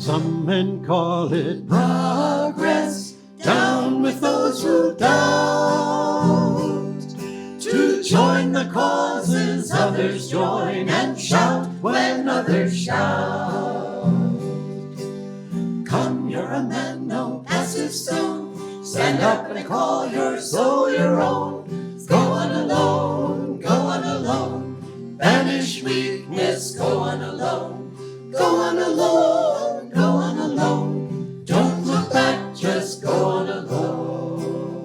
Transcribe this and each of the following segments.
Some men call it progress, down with those who doubt. To join the causes others join, and shout when others shout. Come, you're a man, no passive stone. Stand up and call your soul your own. Go on alone, go on alone. Banish weakness, go on alone. Go on alone, go on alone. Don't look back, just go on alone.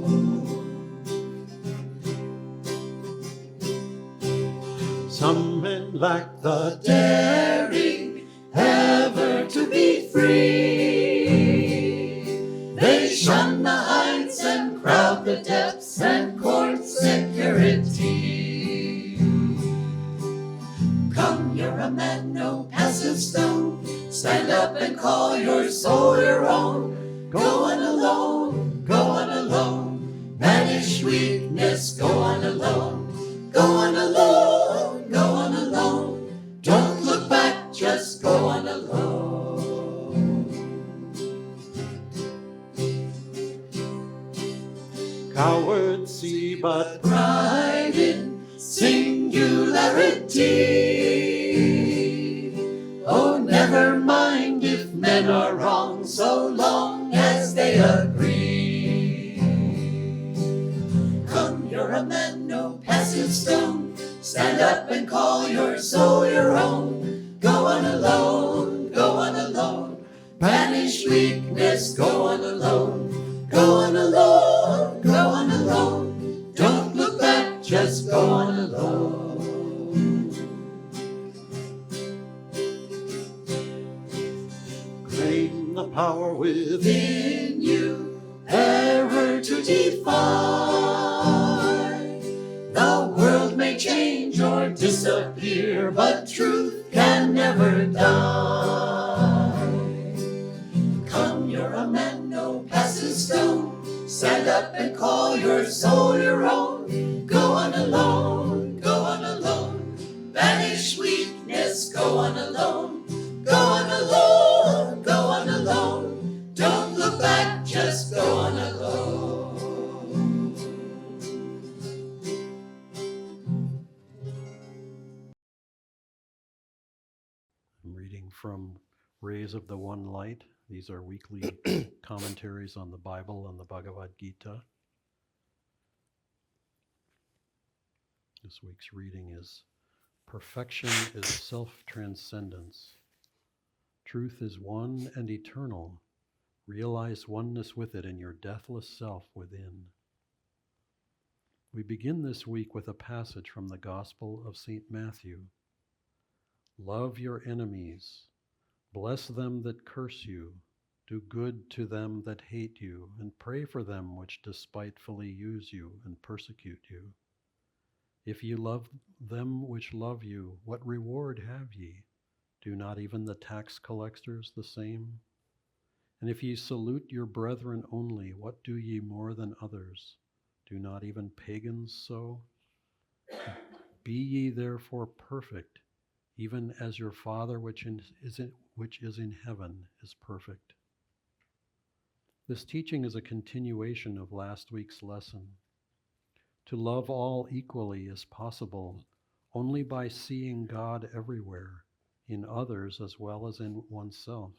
Some men lack the daring ever to be free. They shun the heights and crowd the depths and court security. Come, you're a man, no passive stone. Stand up and call your soul your own. Go on alone, go on alone. Banish weakness, go on alone. Go on alone, go on alone. Don't look back, just go on alone. Cowards see but pride in singularity. Oh, never mind if men are wrong, so long as they agree. Come, you're a man, no passive stone. Stand up and call your soul your own. Go on alone, go on alone. Banish weakness, go on alone. Go on alone, go on alone. Don't look back, just go on alone. Claim the power within you, ever to defy. The world may change or disappear, but truth can never die. Come, you're a man, no passive stone. Stand up and call your soul your own. Go on alone, go on alone. Banish weakness, go on alone. Go on alone, go on alone. Don't look back, just go on alone. I'm reading from Rays of the One Light. These are weekly commentaries on the Bible and the Bhagavad Gita. This week's reading is Perfection is Self-Transcendence. Truth is one and eternal. Realize oneness with it in your deathless self within. We begin this week with a passage from the Gospel of St. Matthew. Love your enemies. Bless them that curse you. Do good to them that hate you, and pray for them which despitefully use you and persecute you. If ye love them which love you, what reward have ye? Do not even the tax collectors the same? And if ye salute your brethren only, what do ye more than others? Do not even pagans so? Be ye therefore perfect, even as your Father which is in heaven is perfect. This teaching is a continuation of last week's lesson. To love all equally is possible only by seeing God everywhere, in others as well as in oneself.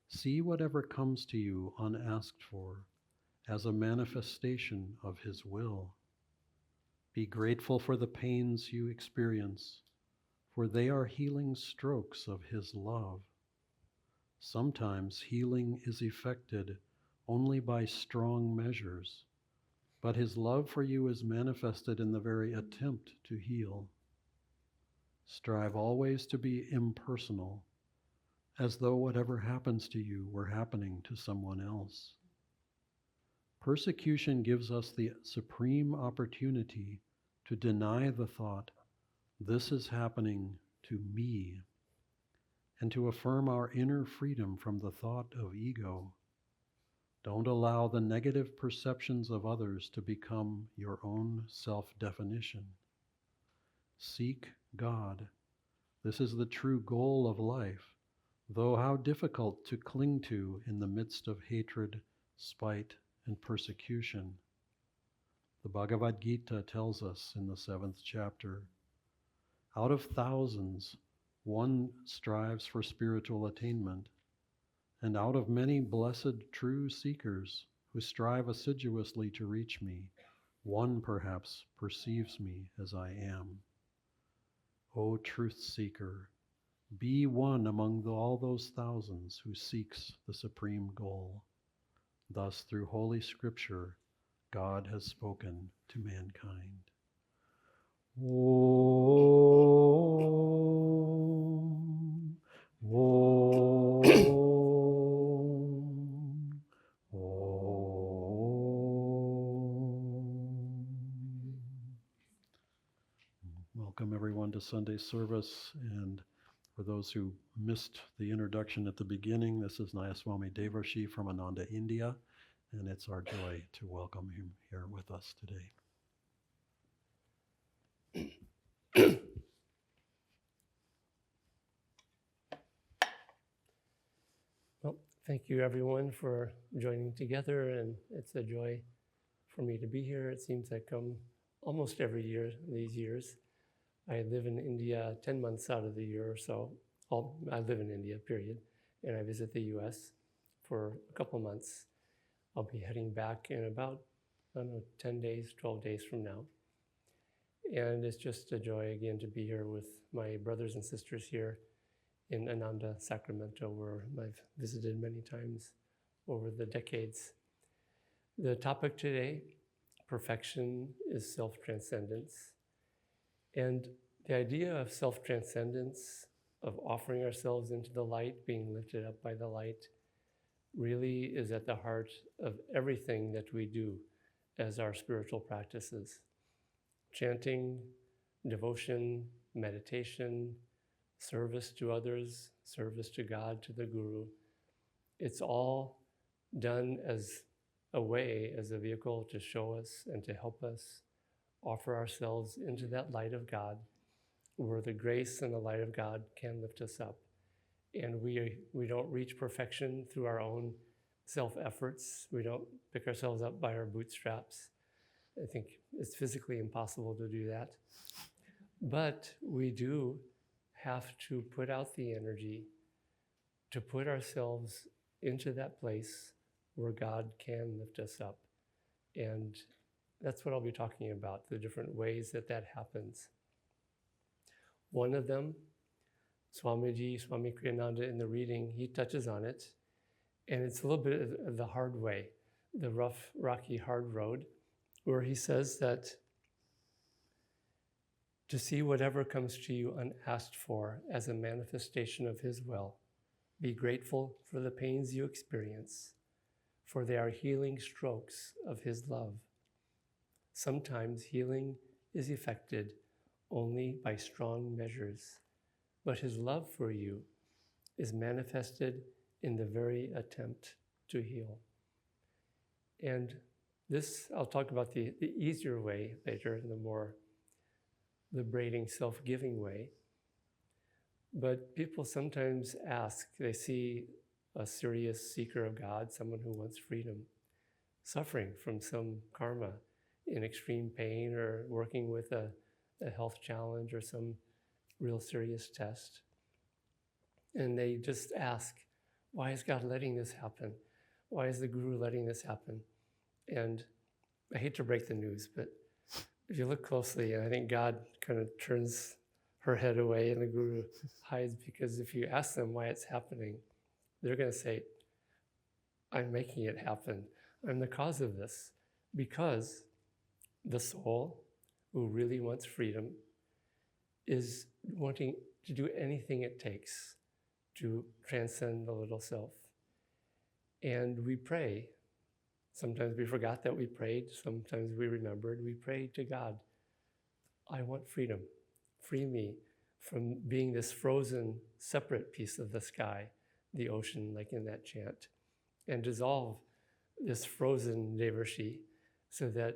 See whatever comes to you unasked for as a manifestation of His will. Be grateful for the pains you experience, for they are healing strokes of His love. Sometimes healing is effected only by strong measures, but His love for you is manifested in the very attempt to heal. Strive always to be impersonal, as though whatever happens to you were happening to someone else. Persecution gives us the supreme opportunity to deny the thought, this is happening to me, and to affirm our inner freedom from the thought of ego. Don't allow the negative perceptions of others to become your own self-definition. Seek God. This is the true goal of life, though how difficult to cling to in the midst of hatred, spite, and persecution. The Bhagavad Gita tells us in the 7th chapter, out of thousands, one strives for spiritual attainment, and out of many blessed true seekers who strive assiduously to reach me, one perhaps perceives me as I am. O truth seeker, be one among all those thousands who seeks the supreme goal. Thus, through Holy Scripture, God has spoken to mankind. Om, Om, Om. Welcome everyone to Sunday service, and for those who missed the introduction at the beginning, this is Swami Devarshi from Ananda, India, and it's our joy to welcome him here with us today. Well, thank you everyone for joining together, and it's a joy for me to be here. It seems I come almost every year these years. I live in India 10 months out of the year or so. I live in India, period, and I visit the US for a couple months. I'll be heading back in about, 10 days, 12 days from now. And it's just a joy again to be here with my brothers and sisters here in Ananda, Sacramento, where I've visited many times over the decades. The topic today, perfection, is self-transcendence. And the idea of self-transcendence, of offering ourselves into the light, being lifted up by the light, really is at the heart of everything that we do as our spiritual practices. Chanting, devotion, meditation, service to others, service to God, to the Guru. It's all done as a way, as a vehicle to show us and to help us offer ourselves into that light of God, where the grace and the light of God can lift us up. And we don't reach perfection through our own self-efforts. We don't pick ourselves up by our bootstraps. I think it's physically impossible to do that. But we do have to put out the energy to put ourselves into that place where God can lift us up. And that's what I'll be talking about, the different ways that that happens. One of them, Swami Kriyananda in the reading, he touches on it, and it's a little bit of the hard way, the rough, rocky, hard road, where he says that to see whatever comes to you unasked for as a manifestation of his will, be grateful for the pains you experience, for they are healing strokes of his love. Sometimes healing is effected only by strong measures, but his love for you is manifested in the very attempt to heal. And this, I'll talk about the easier way later, the more liberating, self-giving way. But people sometimes ask, they see a serious seeker of God, someone who wants freedom, suffering from some karma, in extreme pain, or working with a health challenge or some real serious test. And they just ask, why is God letting this happen? Why is the Guru letting this happen? And I hate to break the news, but if you look closely, and I think God kind of turns her head away and the Guru hides, because if you ask them why it's happening, they're going to say, I'm making it happen. I'm the cause of this. Because the soul who really wants freedom is wanting to do anything it takes to transcend the little self. And we pray. Sometimes we forgot that we prayed. Sometimes we remembered. We prayed to God, I want freedom. Free me from being this frozen, separate piece of the sky, the ocean, like in that chant, and dissolve this frozen Devarshi so that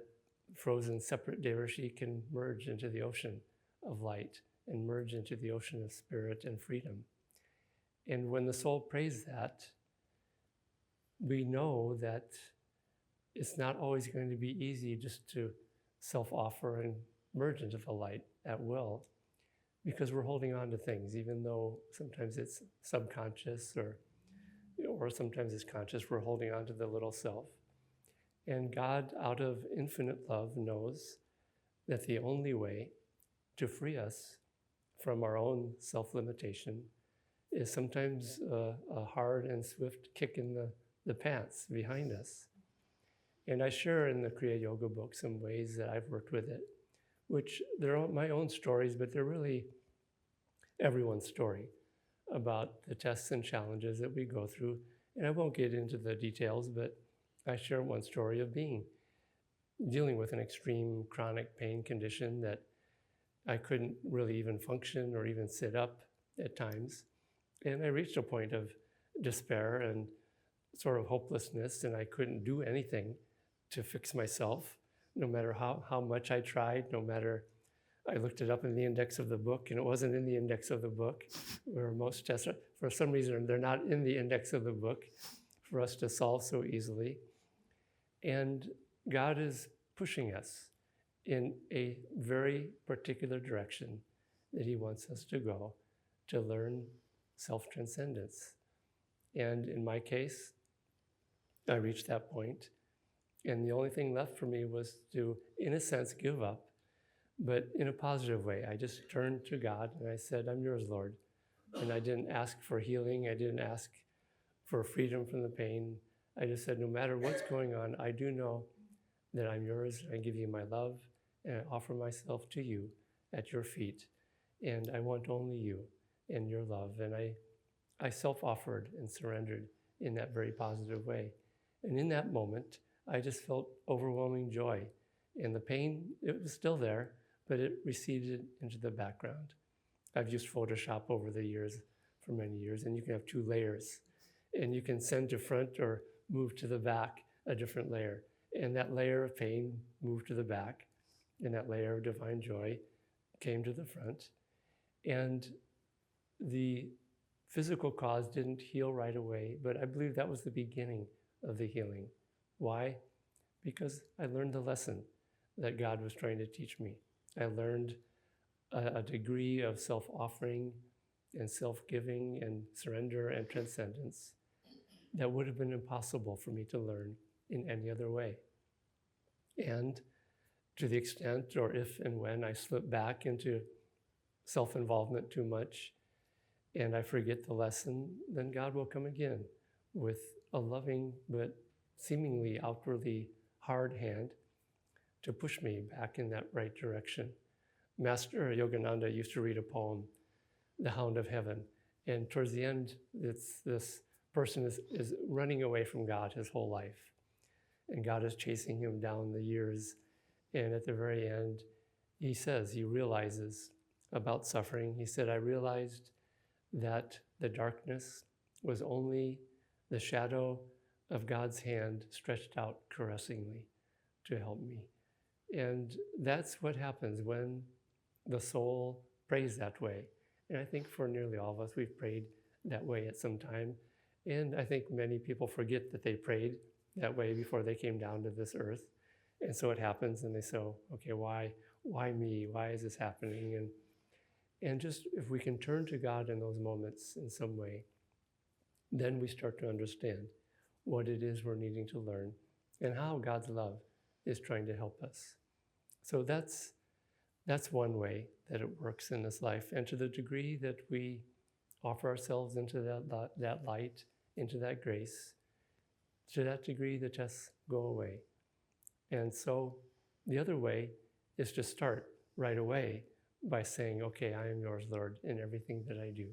frozen, separate Devarshi can merge into the ocean of light and merge into the ocean of spirit and freedom. And when the soul prays that, we know that it's not always going to be easy just to self-offer and merge into the light at will, because we're holding on to things, even though sometimes it's subconscious or sometimes it's conscious, we're holding on to the little self. And God, out of infinite love, knows that the only way to free us from our own self-limitation is sometimes a hard and swift kick in the pants behind us. And I share in the Kriya-yoga book some ways that I've worked with it, which they're my own stories, but they're really everyone's story about the tests and challenges that we go through. And I won't get into the details, but I share one story of dealing with an extreme chronic pain condition that I couldn't really even function or even sit up at times. And I reached a point of despair and sort of hopelessness, and I couldn't do anything to fix myself, no matter how much I tried, no matter, I looked it up in the index of the book, and it wasn't in the index of the book, where most tests, for some reason, they're not in the index of the book for us to solve so easily. And God is pushing us in a very particular direction that He wants us to go to learn self-transcendence. And in my case, I reached that point, and the only thing left for me was to, in a sense, give up, but in a positive way. I just turned to God and I said, I'm yours, Lord. And I didn't ask for healing. I didn't ask for freedom from the pain. I just said, no matter what's going on, I do know that I'm yours. I give you my love, and I offer myself to you at your feet. And I want only you and your love. And I self-offered and surrendered in that very positive way. And in that moment, I just felt overwhelming joy. And the pain, it was still there, but it receded into the background. I've used Photoshop over the years, for many years, and you can have 2 layers. And you can send to front or move to the back a different layer. And that layer of pain moved to the back, and that layer of divine joy came to the front. And the physical cause didn't heal right away, but I believe that was the beginning of the healing. Why? Because I learned the lesson that God was trying to teach me. I learned a degree of self-offering and self-giving and surrender and transcendence that would have been impossible for me to learn in any other way. And to the extent, or if and when I slip back into self-involvement too much and I forget the lesson, then God will come again with a loving but seemingly outwardly hard hand to push me back in that right direction. Master Yogananda used to read a poem, The Hound of Heaven, and towards the end, this person is running away from God his whole life, and God is chasing him down the years, and at the very end, he realizes about suffering. He said, I realized that the darkness was only the shadow of God's hand stretched out caressingly to help me. And that's what happens when the soul prays that way. And I think for nearly all of us, we've prayed that way at some time. And I think many people forget that they prayed that way before they came down to this earth. And so it happens, and they say, okay, why me? Why is this happening? And just if we can turn to God in those moments in some way, then we start to understand what it is we're needing to learn and how God's love is trying to help us. So that's one way that it works in this life. And to the degree that we offer ourselves into that light, into that grace, to that degree the tests go away. And so the other way is to start right away by saying, okay, I am yours, Lord, in everything that I do.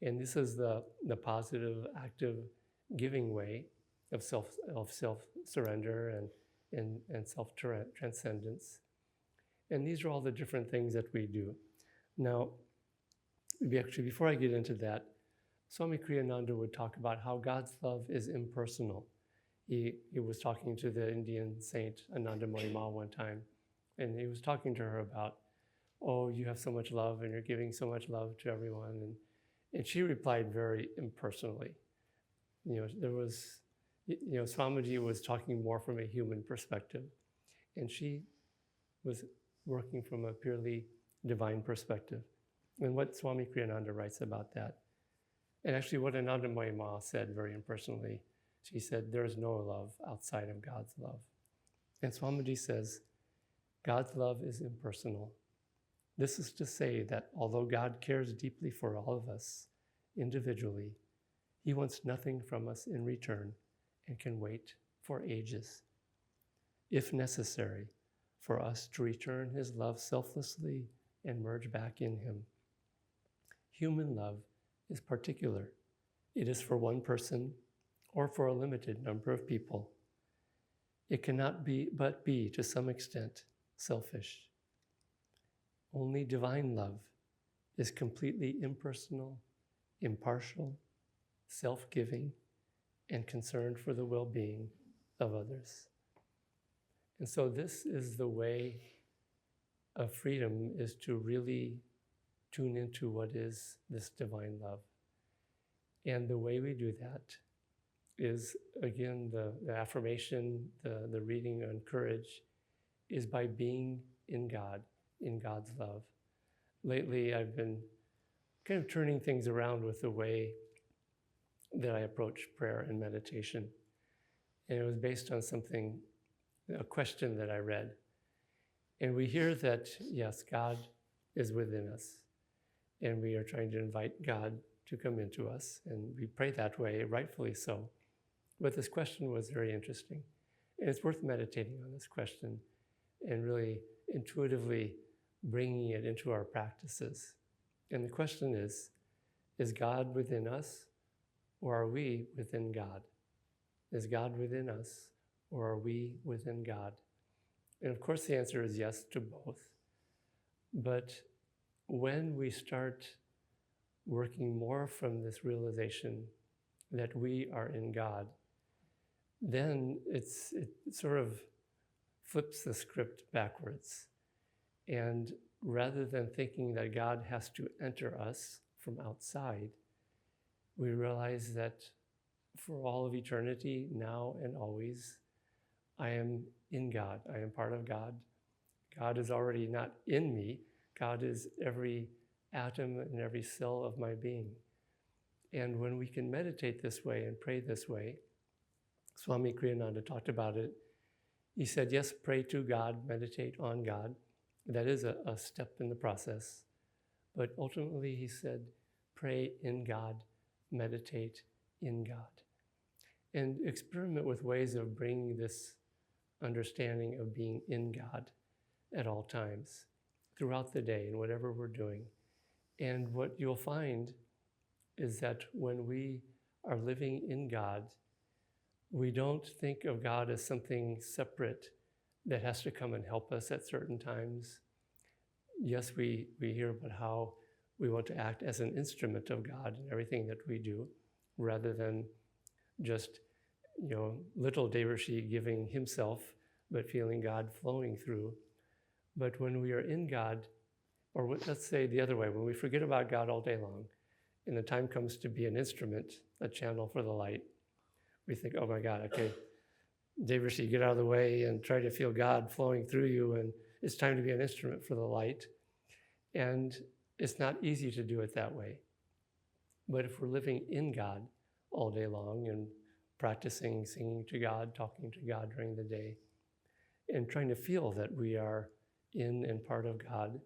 And this is the positive, active, giving way of self-surrender and self-transcendence. And these are all the different things that we do. Now, before I get into that, Swami Kriyananda would talk about how God's love is impersonal. He was talking to the Indian saint Ananda one time, and he was talking to her about, oh, you have so much love and you're giving so much love to everyone. And she replied very impersonally. Swamiji was talking more from a human perspective, and she was working from a purely divine perspective. And what Swami Kriyananda writes about that, and actually what Anandamayi Ma said very impersonally, she said, there is no love outside of God's love. And Swamiji says, God's love is impersonal. This is to say that although God cares deeply for all of us individually, he wants nothing from us in return and can wait for ages, if necessary, for us to return his love selflessly and merge back in him. Human love is particular. It is for one person or for a limited number of people. It cannot but be, to some extent, selfish. Only divine love is completely impersonal, impartial, self-giving, and concerned for the well-being of others. And so this is the way of freedom, is to really tune into what is this divine love. And the way we do that is, again, the affirmation, the reading on courage, is by being in God, in God's love. Lately, I've been kind of turning things around with the way that I approach prayer and meditation. And it was based on a question that I read. And we hear that, yes, God is within us, and we are trying to invite God to come into us, and we pray that way, rightfully so. But this question was very interesting, and it's worth meditating on this question and really intuitively bringing it into our practices. And the question is God within us, or are we within God? Is God within us, or are we within God? And of course the answer is yes to both. But when we start working more from this realization that we are in God, then it sort of flips the script backwards. And rather than thinking that God has to enter us from outside, we realize that for all of eternity, now and always, I am in God. I am part of God. God is already not in me. God is every atom and every cell of my being. And when we can meditate this way and pray this way, Swami Kriyananda talked about it. He said, yes, pray to God, meditate on God. That is a step in the process. But ultimately, he said, pray in God, meditate in God. And experiment with ways of bringing this understanding of being in God at all times, throughout the day, in whatever we're doing. And what you'll find is that when we are living in God, we don't think of God as something separate that has to come and help us at certain times. Yes, we hear about how we want to act as an instrument of God in everything that we do, rather than just, little Devarshi giving himself, but feeling God flowing through. But when we are in God, or let's say the other way, when we forget about God all day long, and the time comes to be an instrument, a channel for the light, we think, oh my God, okay, Devarshi, get out of the way and try to feel God flowing through you, and it's time to be an instrument for the light. And it's not easy to do it that way. But if we're living in God all day long and practicing singing to God, talking to God during the day, and trying to feel that we are in and part of God,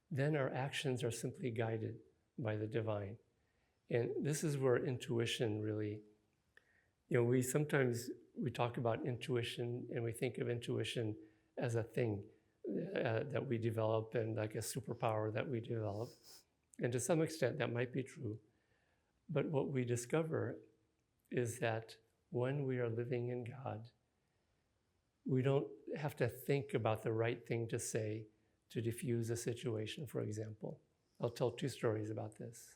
then our actions are simply guided by the divine. And this is where intuition really, we talk about intuition, and we think of intuition as a thing that we develop, and like a superpower that we develop. And to some extent that might be true. But what we discover is that when we are living in God, we don't have to think about the right thing to say to diffuse a situation, for example. I'll tell two stories about this.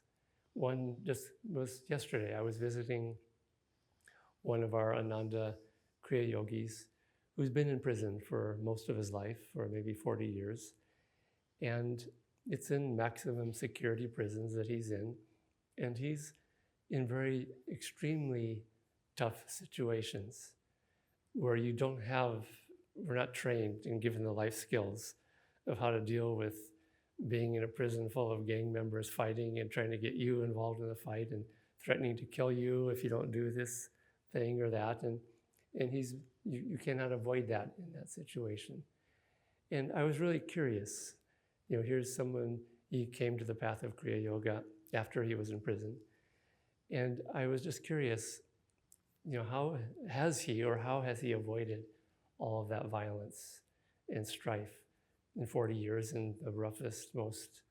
One just was yesterday. I was visiting one of our Ananda kriya-yogis who's been in prison for most of his life, for maybe 40 years. And it's in maximum security prisons that he's in. And he's in very extremely tough situations where we're not trained and given the life skills of how to deal with being in a prison full of gang members fighting and trying to get you involved in the fight and threatening to kill you if you don't do this thing or that. And you cannot avoid that in that situation. And I was really curious. Here's someone, he came to the path of kriya-yoga after he was in prison. And I was just curious, how has he avoided all of that violence and strife in 40 years in the roughest, most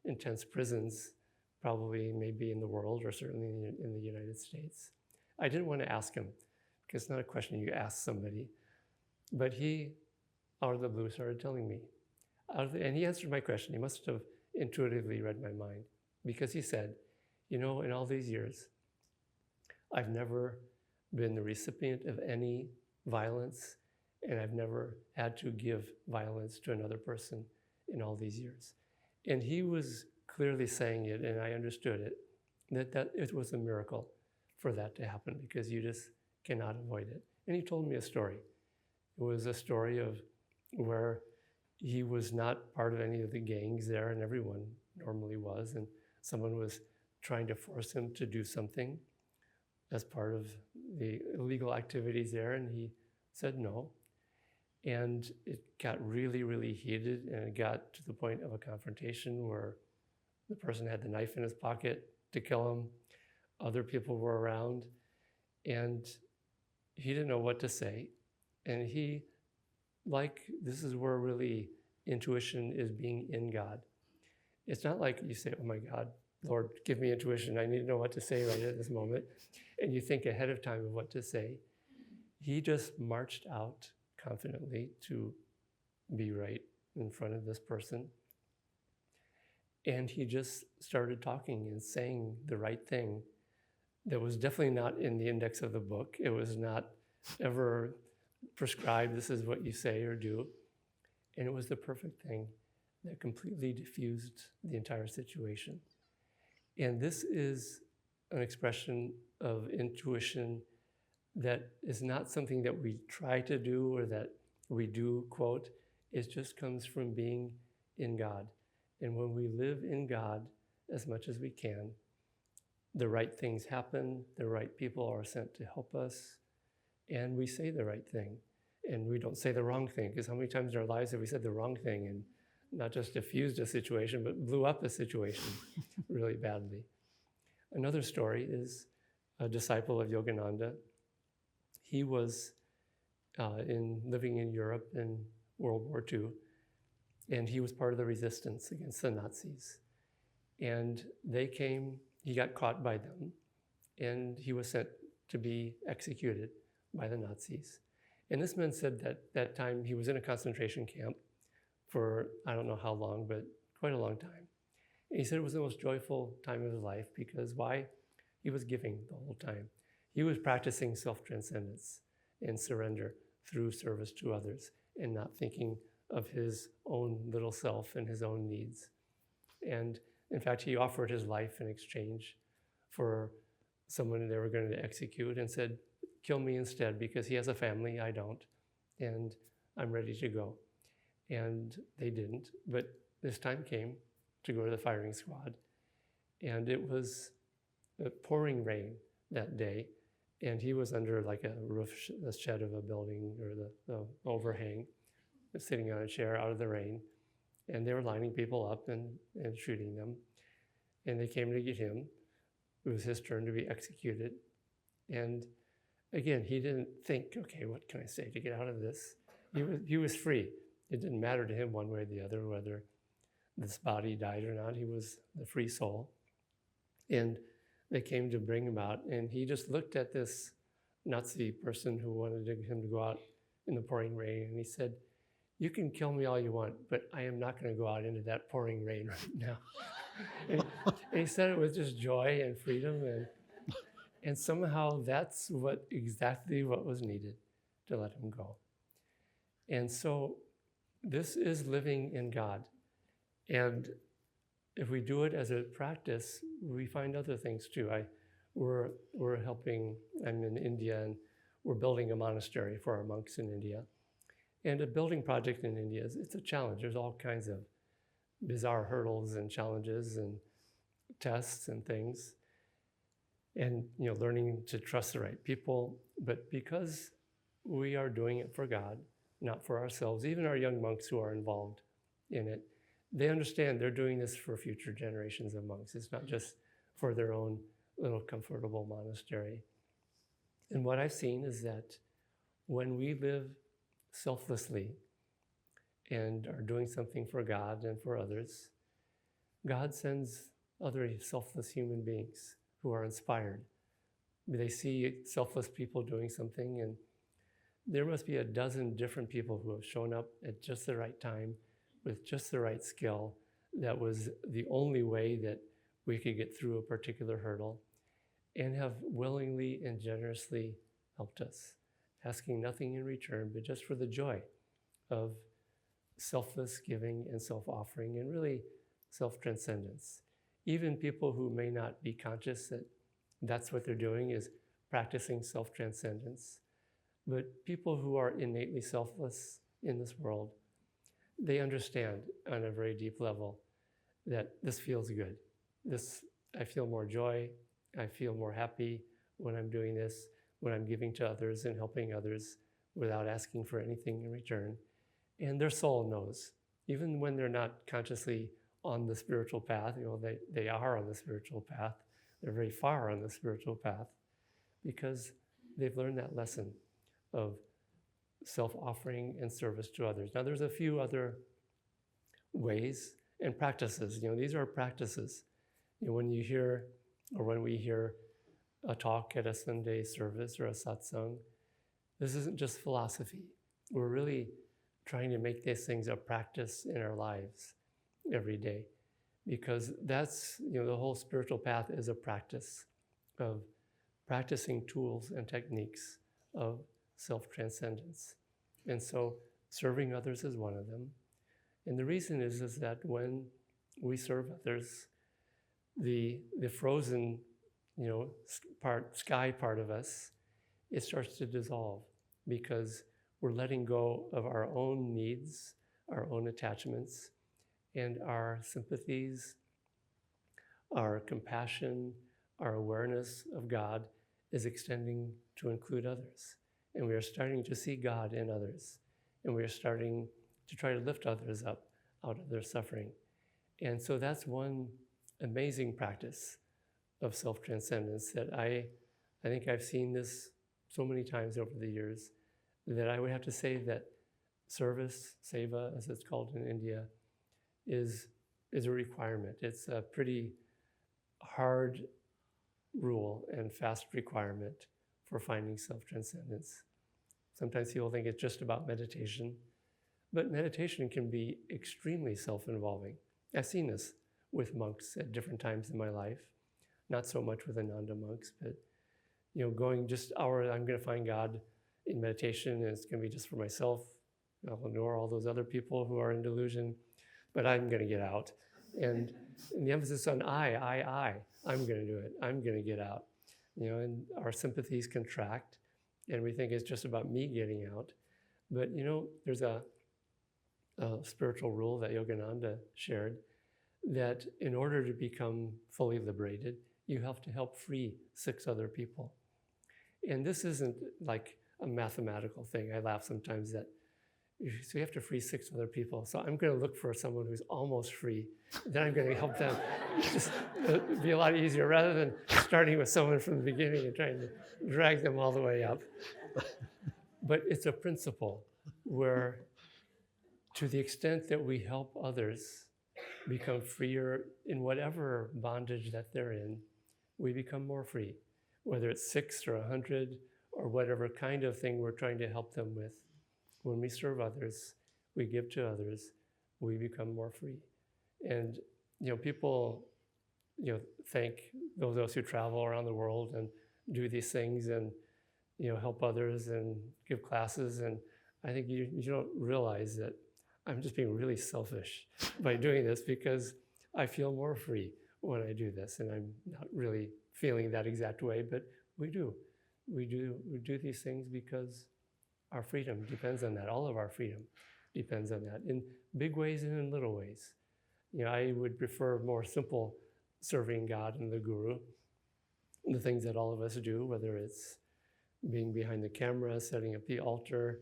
intense prisons, probably maybe in the world or certainly in the United States. I didn't want to ask him because it's not a question you ask somebody, but he, out of the blue, started telling me. And he answered my question. He must have intuitively read my mind because he said, in all these years, I've never been the recipient of any violence, and I've never had to give violence to another person in all these years. And he was clearly saying it, and I understood it, that it was a miracle for that to happen because you just cannot avoid it. And he told me a story. It was a story of where he was not part of any of the gangs there, and everyone normally was, and someone was trying to force him to do something as part of the illegal activities there, and he said no. And it got really, really heated, and it got to the point of a confrontation where the person had the knife in his pocket to kill him. Other people were around, and he didn't know what to say. And this is where really intuition is being in God. It's not like you say, oh my God, Lord, give me intuition. I need to know what to say right at this moment. And you think ahead of time of what to say. He just marched out confidently to be right in front of this person. And he just started talking and saying the right thing that was definitely not in the index of the book. It was not ever prescribed, this is what you say or do. And it was the perfect thing that completely diffused the entire situation. And this is an expression of intuition that is not something that we try to do or that we do, quote. It just comes from being in God. And when we live in God as much as we can, the right things happen, the right people are sent to help us, and we say the right thing. And we don't say the wrong thing, because how many times in our lives have we said the wrong thing and not just diffused a situation, but blew up a situation really badly. Another story is a disciple of Yogananda. He was living in Europe in World War II, and he was part of the resistance against the Nazis. And they came, he got caught by them, and he was sent to be executed by the Nazis. And this man said that that time he was in a concentration camp for I don't know how long, but quite a long time. And he said it was the most joyful time of his life because why? He was giving the whole time. He was practicing self-transcendence and surrender through service to others and not thinking of his own little self and his own needs. And in fact, he offered his life in exchange for someone they were going to execute and said, kill me instead because he has a family, I don't, and I'm ready to go. And they didn't, but this time came to go to the firing squad. And it was pouring rain that day, and he was under like a roof, the shed of a building or the overhang, sitting on a chair out of the rain. And they were lining people up and shooting them. And they came to get him. It was his turn to be executed. And again, he didn't think, okay, what can I say to get out of this? He was free. It didn't matter to him one way or the other whether this body died or not. He was the free soul. And they came to bring him out, and he just looked at this Nazi person who wanted him to go out in the pouring rain, and he said, you can kill me all you want, but I am not going to go out into that pouring rain right now. and he said it with just joy and freedom, and somehow that's exactly what was needed to let him go. And so this is living in God. And if we do it as a practice, we find other things too. We're helping, I'm in India, and we're building a monastery for our monks in India. And a building project in India, it's a challenge. There's all kinds of bizarre hurdles and challenges and tests and things. And learning to trust the right people. But because we are doing it for God, not for ourselves, even our young monks who are involved in it, they understand they're doing this for future generations of monks. It's not just for their own little comfortable monastery. And what I've seen is that when we live selflessly and are doing something for God and for others, God sends other selfless human beings who are inspired. They see selfless people doing something, and there must be a dozen different people who have shown up at just the right time with just the right skill. That was the only way that we could get through a particular hurdle, and have willingly and generously helped us, asking nothing in return, but just for the joy of selfless giving and self-offering, and really self-transcendence. Even people who may not be conscious that that's what they're doing is practicing self-transcendence, but people who are innately selfless in this world, they understand on a very deep level that this feels good. I feel more joy, I feel more happy when I'm doing this, when I'm giving to others and helping others without asking for anything in return. And their soul knows, even when they're not consciously on the spiritual path, they are on the spiritual path. They're very far on the spiritual path because they've learned that lesson of self-offering and service to others. Now, there's a few other ways and practices. These are practices. When you hear, or when we hear a talk at a Sunday service or a satsang, this isn't just philosophy. We're really trying to make these things a practice in our lives every day, because that's, the whole spiritual path is a practice of practicing tools and techniques of self-transcendence. And so serving others is one of them. And the reason is that when we serve others, the frozen, sky part of us, it starts to dissolve because we're letting go of our own needs, our own attachments, and our sympathies, our compassion, our awareness of God is extending to include others. And we are starting to see God in others. And we are starting to try to lift others up out of their suffering. And so that's one amazing practice of self-transcendence that I think I've seen this so many times over the years that I would have to say that service, seva, as it's called in India, is a requirement. It's a pretty hard rule and fast requirement for finding self-transcendence. Sometimes people think it's just about meditation, but meditation can be extremely self-involving. I've seen this with monks at different times in my life, not so much with Ananda monks, but going just hour, I'm going to find God in meditation, and it's going to be just for myself. I'll ignore all those other people who are in delusion, but I'm going to get out. And the emphasis on I'm going to do it. I'm going to get out. And our sympathies contract, and we think it's just about me getting out. But there's a spiritual rule that Yogananda shared that in order to become fully liberated, you have to help free 6 other people. And this isn't like a mathematical thing. I laugh sometimes that so you have to free 6 other people. So I'm going to look for someone who's almost free. Then I'm going to help them. Just be a lot easier rather than starting with someone from the beginning and trying to drag them all the way up. But it's a principle where, to the extent that we help others become freer in whatever bondage that they're in, we become more free. Whether it's 6 or 100 or whatever kind of thing we're trying to help them with. When we serve others, we give to others, we become more free. And people thank those of us who travel around the world and do these things and help others and give classes. And I think you don't realize that I'm just being really selfish by doing this, because I feel more free when I do this. And I'm not really feeling that exact way, but we do. We do these things because our freedom depends on that. All of our freedom depends on that in big ways and in little ways. I would prefer more simple serving God and the Guru, the things that all of us do, whether it's being behind the camera, setting up the altar.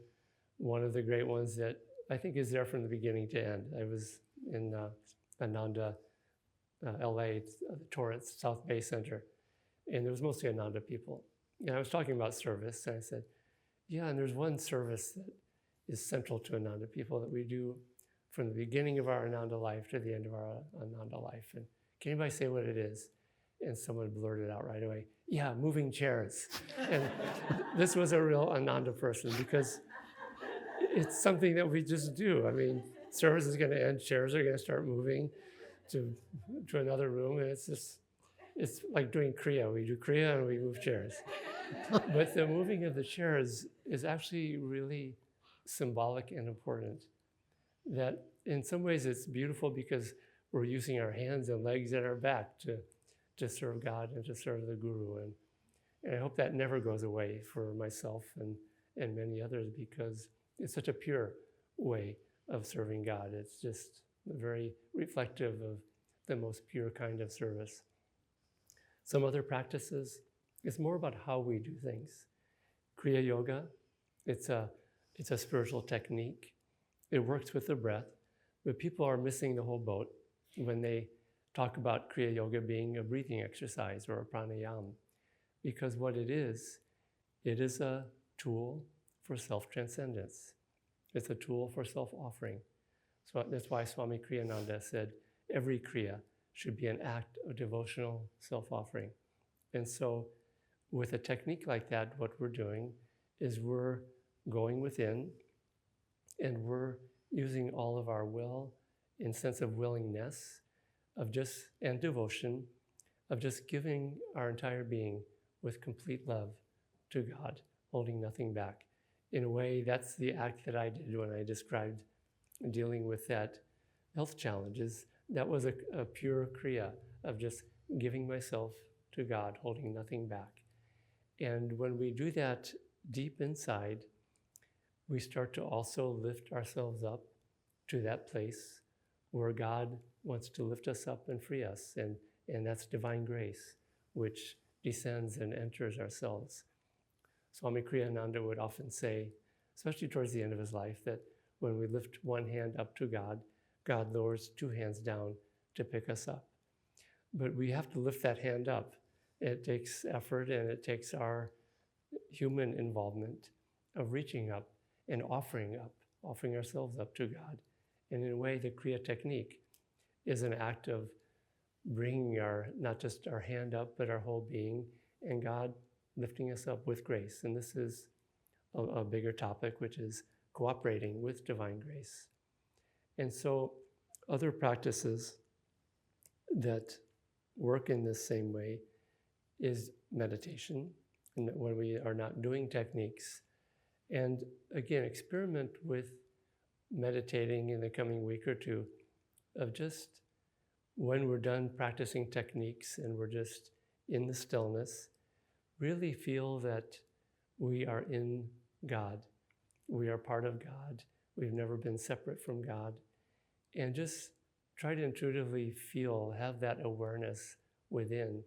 One of the great ones that I think is there from the beginning to end. I was in Ananda, LA, Torrance, South Bay Center, and there was mostly Ananda people. And I was talking about service, and I said, yeah, and there's one service that is central to Ananda people that we do from the beginning of our Ananda life to the end of our Ananda life. And can anybody say what it is? And someone blurted out right away, yeah, moving chairs. And this was a real Ananda person because it's something that we just do. I mean, service is going to end, chairs are going to start moving to another room, and it's like doing kriya. We do kriya and we move chairs. But the moving of the chairs is actually really symbolic and important. That in some ways it's beautiful because we're using our hands and legs and our back to serve God and to serve the Guru. And I hope that never goes away for myself and many others, because it's such a pure way of serving God. It's just very reflective of the most pure kind of service. Some other practices, it's more about how we do things. Kriya-yoga, it's a spiritual technique. It works with the breath, but people are missing the whole boat when they talk about Kriya-yoga being a breathing exercise or a pranayama, because what it is a tool for self-transcendence. It's a tool for self-offering. So that's why Swami Kriyananda said every kriya should be an act of devotional self-offering. And so with a technique like that, what we're doing is we're going within and we're using all of our will and sense of willingness and devotion of just giving our entire being with complete love to God, holding nothing back. In a way, that's the act that I did when I described dealing with that health challenges. That was a pure kriya of just giving myself to God, holding nothing back. And when we do that deep inside, we start to also lift ourselves up to that place where God wants to lift us up and free us. And that's divine grace, which descends and enters ourselves. Swami Kriyananda would often say, especially towards the end of his life, that when we lift one hand up to God, God lowers two hands down to pick us up. But we have to lift that hand up. It takes effort and it takes our human involvement of reaching up and offering ourselves up to God. And in a way, the Kriya technique is an act of bringing not just our hand up, but our whole being, and God lifting us up with grace. And this is a bigger topic, which is cooperating with divine grace. And so other practices that work in this same way is meditation, and when we are not doing techniques. And again, experiment with meditating in the coming week or two of just when we're done practicing techniques and we're just in the stillness, really feel that we are in God. We are part of God. We've never been separate from God. And just try to intuitively have that awareness within.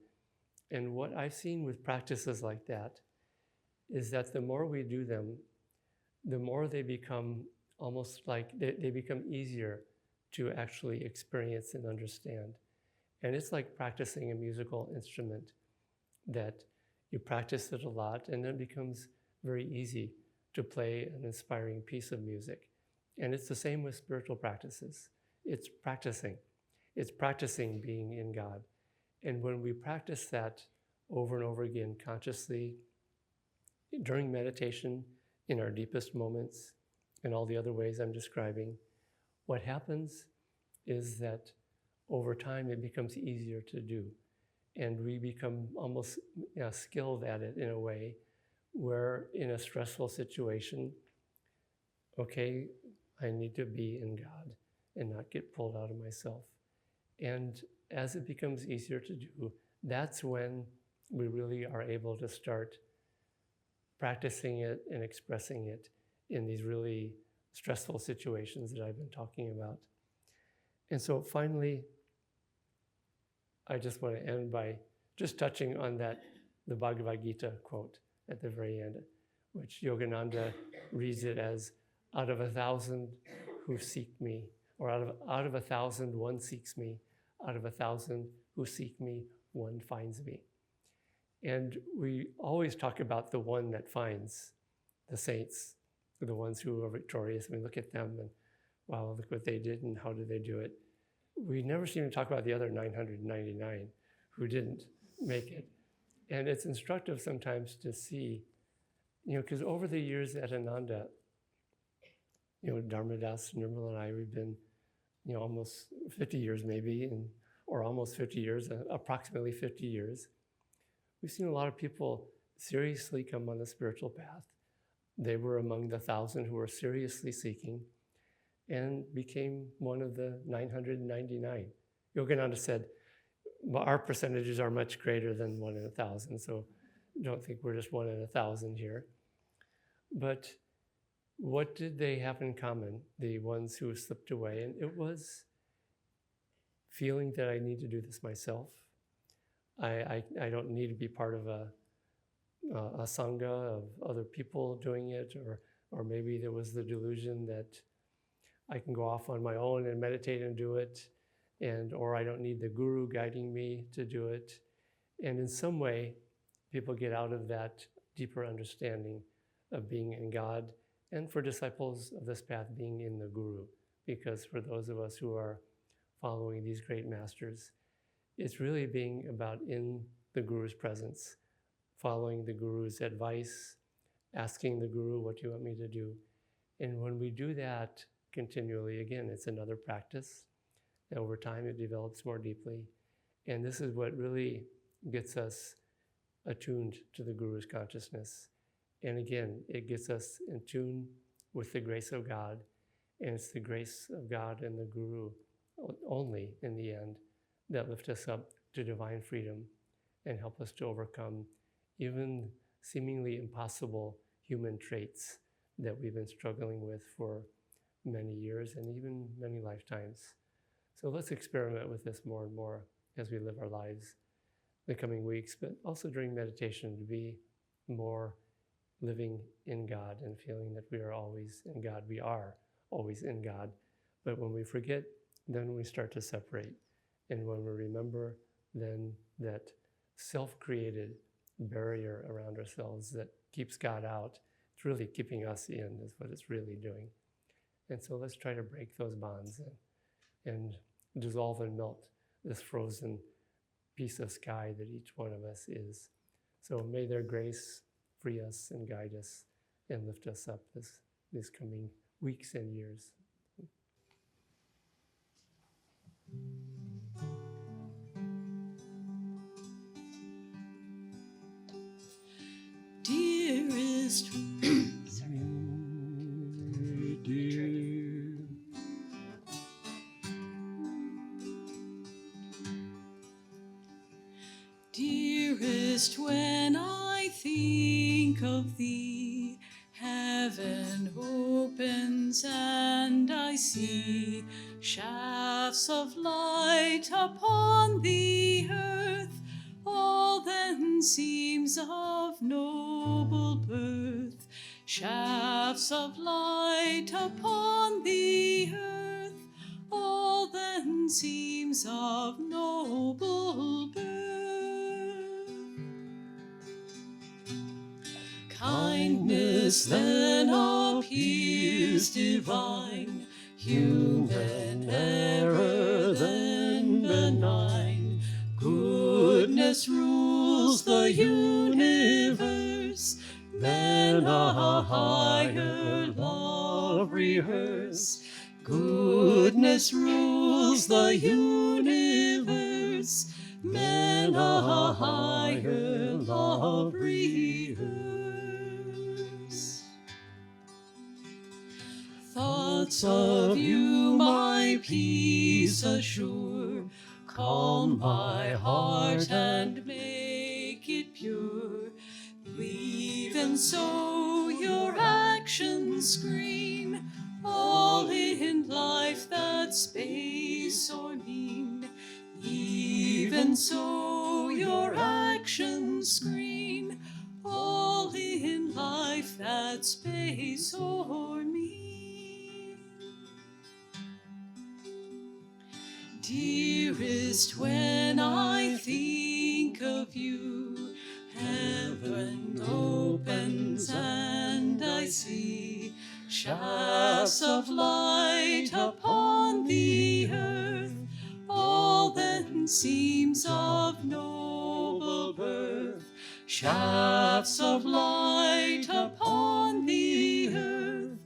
And what I've seen with practices like that is that the more we do them, the more they become almost like they become easier to actually experience and understand. And it's like practicing a musical instrument, that you practice it a lot and then it becomes very easy to play an inspiring piece of music. And it's the same with spiritual practices. It's practicing being in God. And when we practice that over and over again consciously, during meditation, in our deepest moments, and all the other ways I'm describing, what happens is that over time it becomes easier to do. And we become almost skilled at it in a way where in a stressful situation, okay, I need to be in God and not get pulled out of myself. And as it becomes easier to do, that's when we really are able to start practicing it and expressing it in these really stressful situations that I've been talking about. And so finally, I just want to end by just touching on the Bhagavad Gita quote at the very end, which Yogananda reads it as, out of 1,000 who seek me, or out of 1,000, one seeks me. Out of 1,000 who seek me, one finds me. And we always talk about the one that finds, the saints, the ones who are victorious. We look at them and, wow, look what they did and how did they do it. We never seem to talk about the other 999 who didn't make it. And it's instructive sometimes to see, because over the years at Ananda, Dharmadas, Nirmal, and I, we've been, almost 50 years maybe, or almost 50 years, approximately 50 years. We've seen a lot of people seriously come on the spiritual path. They were among the 1,000 who were seriously seeking and became one of the 999. Yogananda said, our percentages are much greater than 1 in 1,000, so don't think we're just 1 in 1,000 here. But what did they have in common, the ones who slipped away? And it was feeling that I need to do this myself. I don't need to be part of a sangha of other people doing it, or maybe there was the delusion that I can go off on my own and meditate and do it, or I don't need the guru guiding me to do it. And in some way, people get out of that deeper understanding of being in God, and for disciples of this path, being in the guru. Because for those of us who are following these great masters, it's really being about in the guru's presence, following the guru's advice, asking the guru, what do you want me to do? And when we do that continually, again, it's another practice. And over time, it develops more deeply. And this is what really gets us attuned to the guru's consciousness. And again, it gets us in tune with the grace of God. And it's the grace of God and the guru only, in the end, that lift us up to divine freedom and help us to overcome even seemingly impossible human traits that we've been struggling with for many years and even many lifetimes. So let's experiment with this more and more as we live our lives the coming weeks, but also during meditation, to be more living in God and feeling that we are always in God. We are always in God. But when we forget, then we start to separate. And when we remember, then that self-created barrier around ourselves that keeps God out, it's really keeping us in, is what it's really doing. And so let's try to break those bonds and dissolve and melt this frozen piece of sky that each one of us is. So may their grace free us and guide us and lift us up these coming weeks and years. Dearest, dearest, when I think of thee, heaven opens and I see shafts of light upon the earth. All then seems of noble birth, shafts of light upon the earth. All then seems of noble birth. Kindness then appears divine, human error then benign. Goodness rules the universe, men a higher love rehearse. Goodness rules the universe, men a higher love rehearse. Thoughts of you my peace assure, calm my heart and make it pure. Even so your actions scream, all in life that's base or mean. Even so your actions scream, all in life that's base or mean. Dearest, when I think of you, heaven opens and I see shafts of light upon the earth. All then seems of noble birth, shafts of light upon the earth.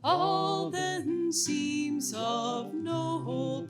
All then seems of noble